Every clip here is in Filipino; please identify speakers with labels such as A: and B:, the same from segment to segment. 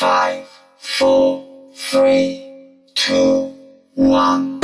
A: 5, 4, 3, 2, 1.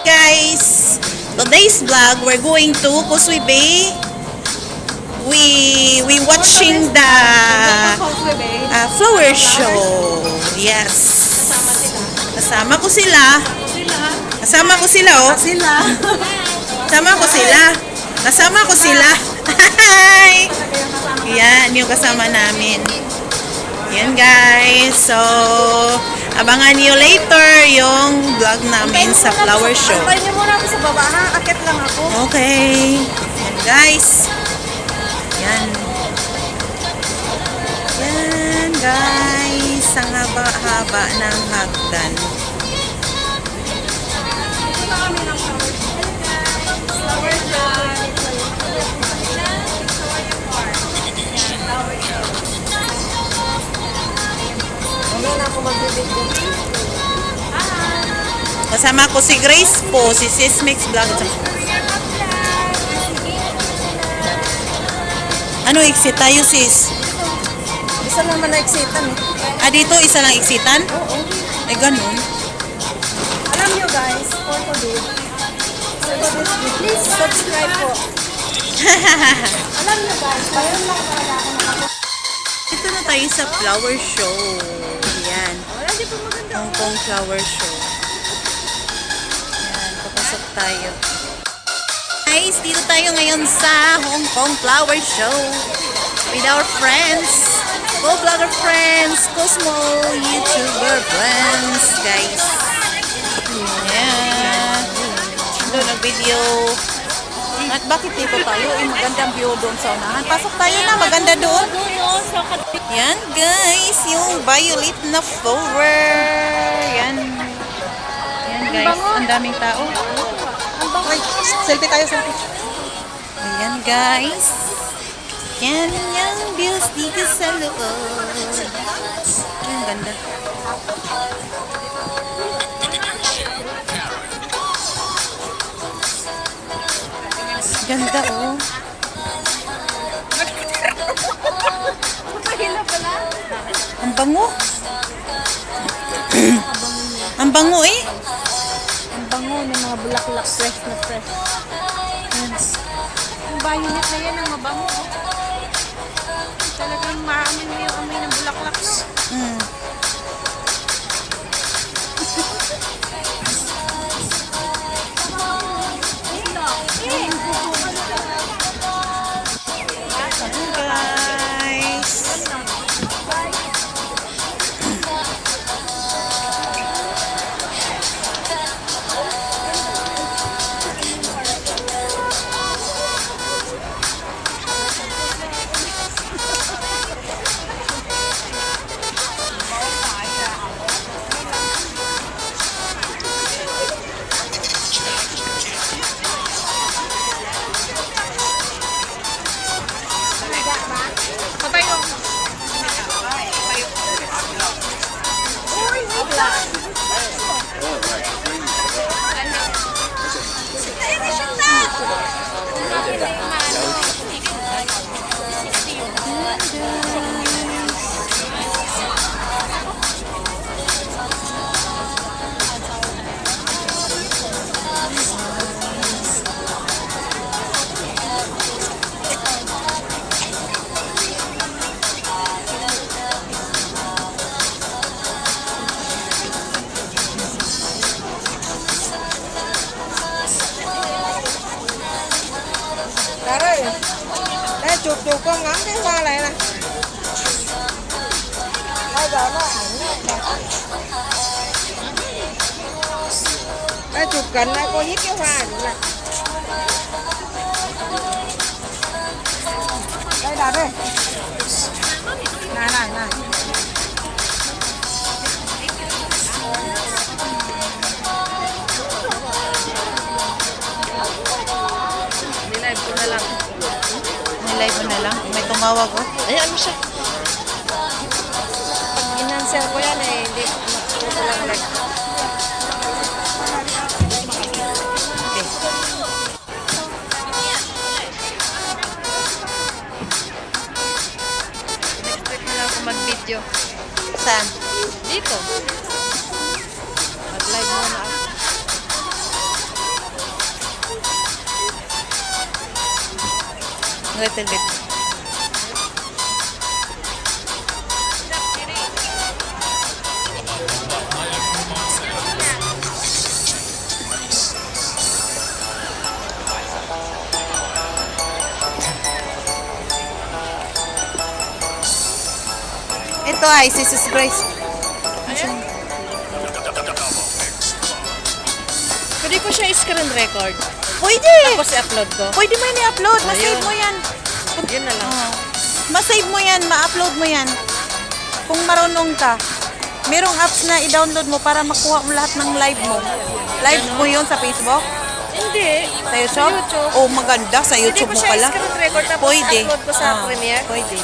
B: Guys, today's vlog we're going to Causeway Bay. We watching the flower show. Yes. Kasama ko sila. Kasama ko sila, oh. Kasama ko sila. Kasama ko sila. Hi! Yan, yung kasama namin. Yan, guys. So, abangan niyo later yung vlog namin sa flower show.
C: Antayin niyo muna ako sa baba, ha? Akit lang ako.
B: Okay. Yan, guys. Yan. Yan, guys. Ang haba-haba ng hagdan. Kasama ko si Grace po, si Sis Mix Vlog. Ano, exit tayo, sis?
C: Isa lang man na-exitan, eh.
B: Ah, dito isa lang exitan?
C: Oo.
B: Eh, ganun.
C: Alam niyo, guys, for today, please subscribe po. Alam niyo, guys, bayan lang talaga ako nakapos.
B: Dito na tayo sa flower show. Yan.
C: Wala, di po maganda.
B: Hong Kong flower show. Yan, papasok tayo. Guys, dito tayo ngayon sa Hong Kong flower show with our friends, co-vlogger friends, Cosmo YouTuber friends, guys. Yan. Doon ang video. At bakit dito tayo? Eh, magandang view doon sa unahan. Pasok tayo na, maganda doon. Yan, guys, yung violet na flower. Yan. Yan, guys, ang daming tao.
C: Wait, selfie tayo, selfie.
B: Ayan, guys. Yan yung views dito sa loob. Ang ganda. Ganda, oh. Ang bango. Ang bango, eh.
C: Ang bango ng mga bulaklak, fresh na fresh. Yung violet na yan, ang mabango. Talagang maamin mo yung amoy ng bulaklak.
B: Mm. Guys.
C: Pabayo. Đó đây. Đây chụp con ngắm cái hoa này nè. Bây giờ nó ảnh này. Đây chụp cận này cô hít cái hoa này. Đây là đây. Này này này.
B: tumawag oh.
C: Ayan mo siya. Pag in-answer ko yan eh, hindi ko lang like.
B: Okay.
C: Expect na lang ako mag-video.
B: Saan?
C: Dito. Mag-live muna ako.
B: A little bit. Ito ay si Sis Grace.
C: Pwede ko siya screen record.
B: Pwede!
C: Tapos i-upload ko.
B: Pwede mo yan i-upload. Ma-save
C: Ayun.
B: mo yan.
C: Yun na lang.
B: Ma-save mo yan. Ma-upload mo yan. Kung marunong ka. Merong apps na i-download mo para makuha mo lahat ng live mo. Live mo yun sa Facebook?
C: Hindi.
B: Sa YouTube? Oh, maganda. Sa YouTube mo
C: Pwede ko siya
B: pala.
C: screen record tapos
B: Pwede.
C: upload ko sa Premiere.
B: Pwede.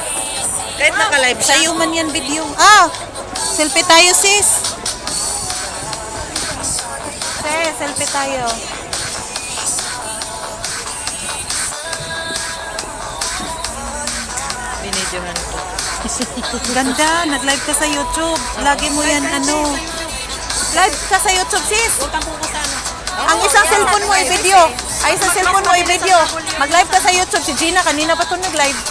C: Kahit naka-live siya.
B: Sa'yo man yan video. Ah! Selfie tayo, sis. Selfie tayo.
C: Binidyohan ko.
B: Ganda. Nag-live ka sa YouTube. Lagi mo yan, ano. Live ka sa YouTube, sis. Ang isang cellphone mo i-video. Ay, isang cellphone mo i-video. Mag-live ka sa YouTube. Si Gina, kanina pa ito nag-live.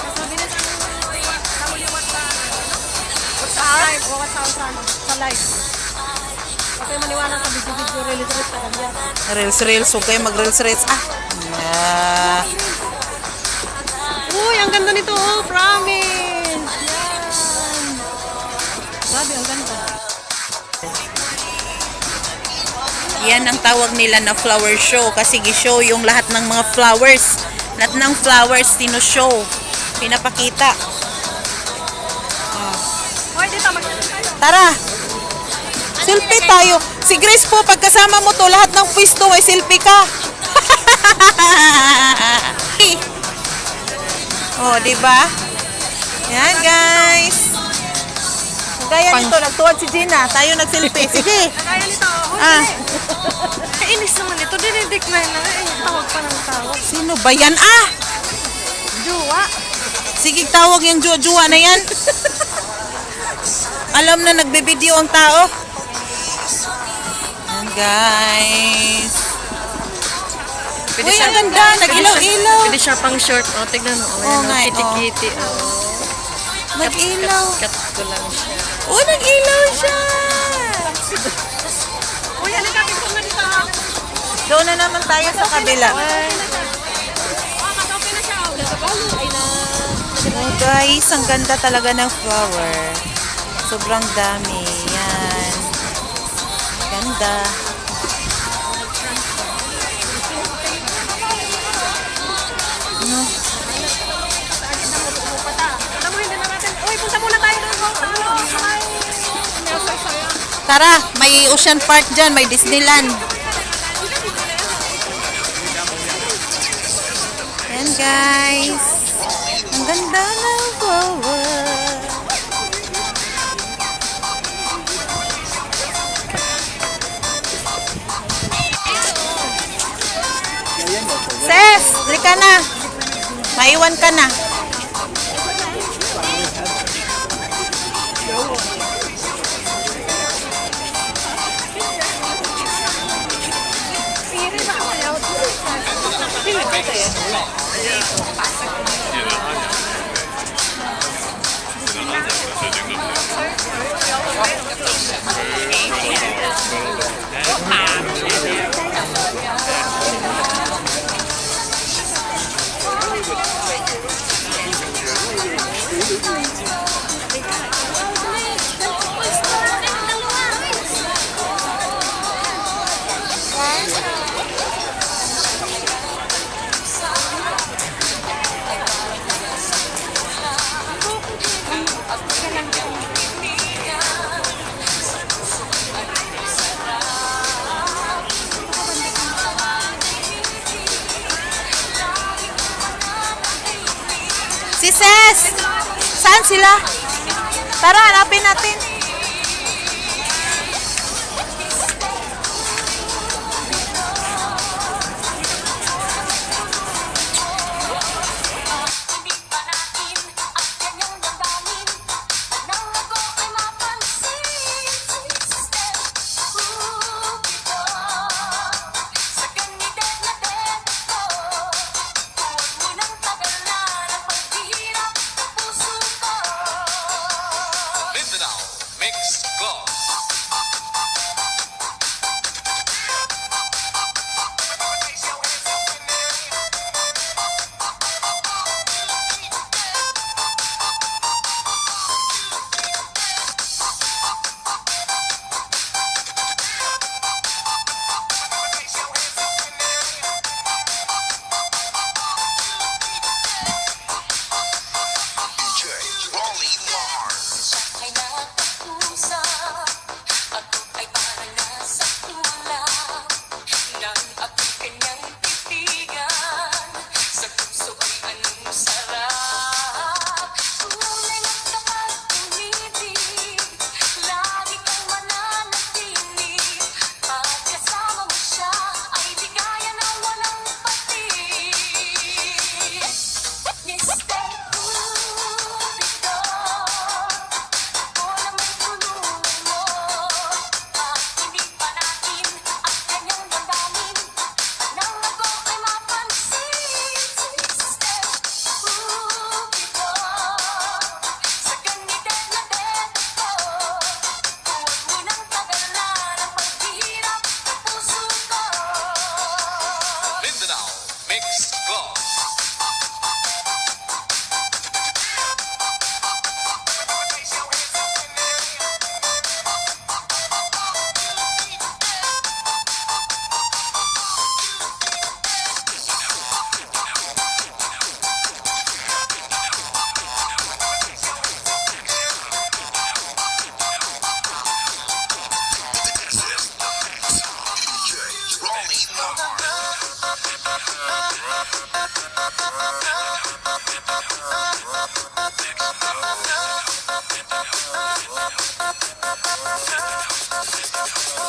C: Sa live. O sa live. Kasi maniwala sa video-video related sa kanya.
B: Reels. Huwag kayo mag-reels. Ah.
C: Uy, ang ganda nito. Oh, promise. Yan. Grabe, ang ganda.
B: Yan ang tawag nila na flower show kasi gi-show yung lahat ng mga flowers. Lahat ng flowers sino-show. Pinapakita.
C: Uy, dito mag-show tayo.
B: Tara! Selfie tayo. Si Grace po, pagkasama mo to, lahat ng pwesto may selfie ka. Oh, di ba? Yan, guys. Gaya nito, nagtuwad si Gina. Tayo nag-selfie. Sige.
C: Kaya nito.
B: Ah.
C: Kainis naman ito. Dinidecline na. Tawag pa ng tawag.
B: Sino ba yan? Ah!
C: Juwa.
B: Sige, tawag yung juwa na yan. Alam na nagbe-video ang tao. Yan, guys. Uy, ang ganda. Nag-ilaw-ilaw.
C: Pwede siya pang short. O, tignan mo.
B: Oo nga,
C: Kitty-kitty.
B: Nag-ilaw.
C: Cut ko lang siya.
B: Oh, nag-ilaw siya.
C: Uy, ano ka? Pito nga dito.
B: Doon na naman tayo sa kabila.
C: Matopi na siya. Ay na.
B: Oh, guys, ang ganda talaga ng flower. Sobrang dami. Yan. Ganda. No?
C: Alam mo, hindi na natin. Uy, punta muna tayo doon.
B: Tara, may Ocean Park dyan, may Disneyland. Yan, guys. Ang ganda ng flower. Ses, lika na. Maiwan ka na. Nasaan sila? Tara, hanapin natin.
D: Hindi pa natin ang kanyang damdamin. Nang ako ay mapansin, sister, Cupido. Sa ganidad na dead ko, huwag mo nang tagalan ang paghihirap ng puso ko.
E: Mindanao Mix Club.
D: Siya ay nakapusa, ako ay parang nasa tulap. Nang ako'y kanyang titigan, sa puso ay anong sarap. Tunay at kapag tumitig, lagi kang mananatinig. At kasama mo siya, ay ligaya na walang patig. Mr. Cupido, ako naman tulungan mo. At hindi pa natin ang kanyang damdamin. Nang ako ay mapansin, Mr. Cupido. Sa ganidad na dead ko, huwag mo nang tagalan ang paghihirap ng puso ko.
E: Mindanao Mix Club.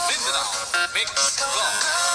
E: Mindanao Mix Club.